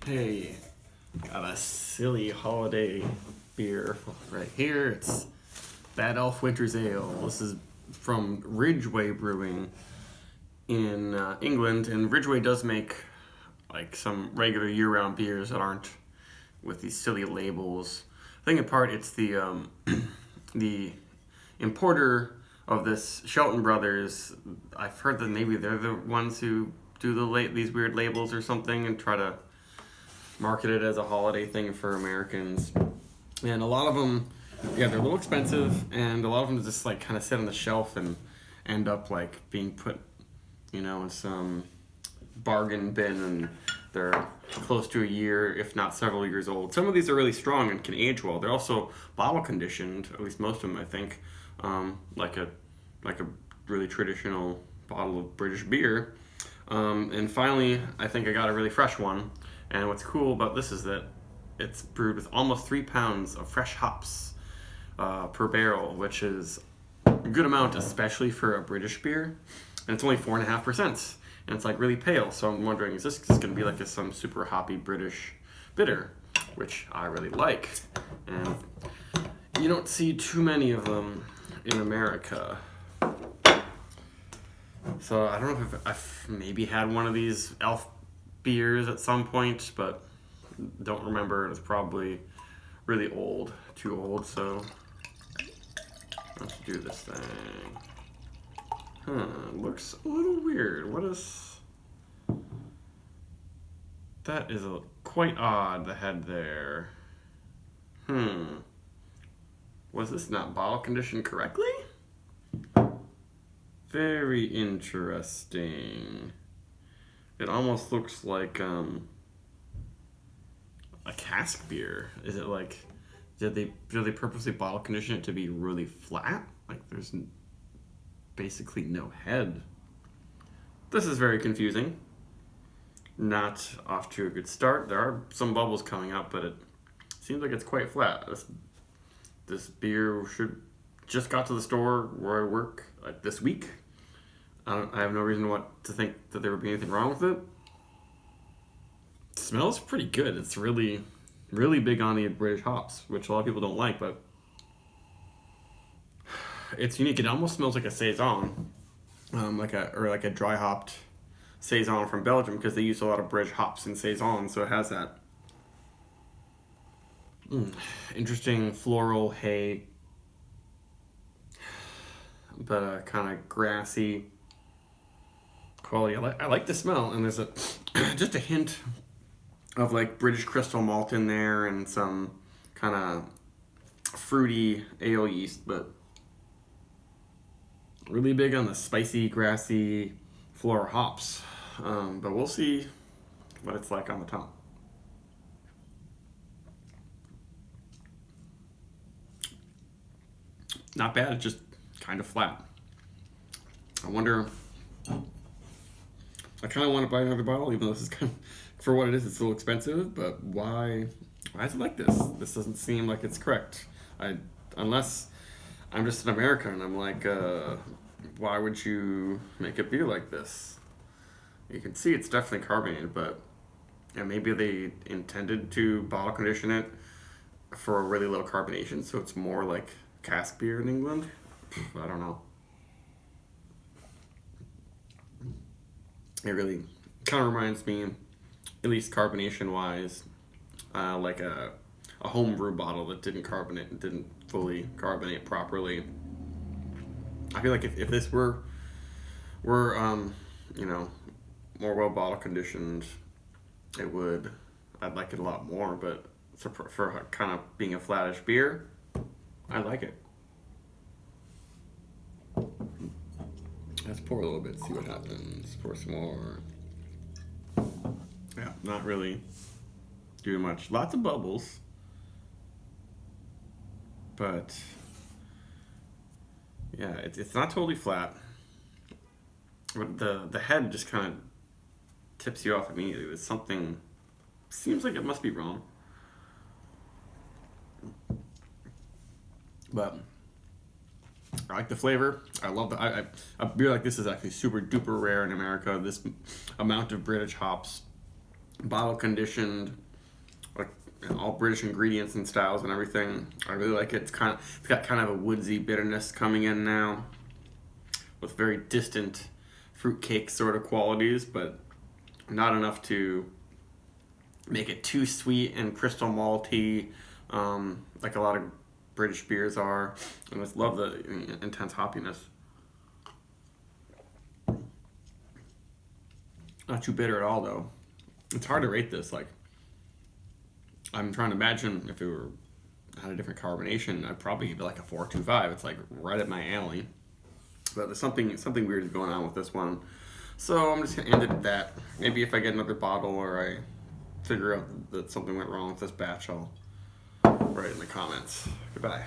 Hey, got a silly holiday beer right here. It's Bad Elf Winter's Ale. This is from Ridgeway Brewing in England, and Ridgeway does make like some regular year-round beers that aren't with these silly labels. I think in part it's the the importer of this, Shelton Brothers. I've heard that maybe they're the ones who do these weird labels or something and try to market it as a holiday thing for Americans. And a lot of them, yeah, they're a little expensive, and a lot of them just like kind of sit on the shelf and end up like being put, in some bargain bin, and they're close to a year, if not several years old. Some of these are really strong and can age well. They're also bottle conditioned, at least most of them, I think, like a really traditional bottle of British beer. And finally, I think I got a really fresh one. And what's cool about this is that it's brewed with almost 3 pounds of fresh hops per barrel, which is a good amount, especially for a British beer. And it's only 4.5%. And it's like really pale. So I'm wondering, is this just going to be like some super hoppy British bitter, which I really like. And you don't see too many of them in America. So I don't know if I've maybe had one of these Elf beers at some point, but don't remember. It's probably really old, too old. So let's do this thing. Looks a little weird. What is that? Is quite odd. The head there. Was this not bottle conditioned correctly? Very interesting. It almost looks like a cask beer. Is it like, did they purposely bottle condition it to be really flat? Like there's basically no head. This is very confusing. Not off to a good start. There are some bubbles coming out, but it seems like it's quite flat. This beer just got to the store where I work like this week. I have no reason to think that there would be anything wrong with it. It smells pretty good. It's really, really big on the British hops, which a lot of people don't like, but it's unique. It almost smells like a saison, like a dry hopped saison from Belgium, because they use a lot of British hops in saison, so it has that interesting floral hay, but kind of grassy quality. I like the smell, and there's just a hint of like British crystal malt in there and some kind of fruity ale yeast, but really big on the spicy, grassy floral hops. But we'll see what it's like on the top. Not bad, it's just kind of flat. I wonder, I kind of want to buy another bottle, even though this is kind of, for what it is, it's a little expensive, but why is it like this? This doesn't seem like it's correct. Unless I'm just in America and I'm like, why would you make a beer like this? You can see it's definitely carbonated, but maybe they intended to bottle condition it for a really low carbonation, so it's more like cask beer in England. I don't know. It really kind of reminds me, at least carbonation wise, like a homebrew bottle that didn't fully carbonate properly. I feel like if this were more well bottle conditioned, I'd like it a lot more. But for kind of being a flattish beer, I like it. Let's pour a little bit, see what happens. Pour some more. Yeah, not really doing much. Lots of bubbles. But yeah, it's not totally flat. But the head just kind of tips you off immediately. There's something, seems like it must be wrong. But I like the flavor. I love a beer like this is actually super duper rare in America. This amount of British hops bottle conditioned, like all British ingredients and styles and everything. I really like it. It's got kind of a woodsy bitterness coming in now, with very distant fruitcake sort of qualities, but not enough to make it too sweet and crystal malty, like a lot of British beers are. And I just love the intense hoppiness. Not too bitter at all, though. It's hard to rate this. Like, I'm trying to imagine if it had a different carbonation, I'd probably give it like a 4.25. It's like right at my alley. But there's something weird going on with this one. So I'm just gonna end it at that. Maybe if I get another bottle or I figure out that something went wrong with this batch, I'll write it in the comments. Goodbye.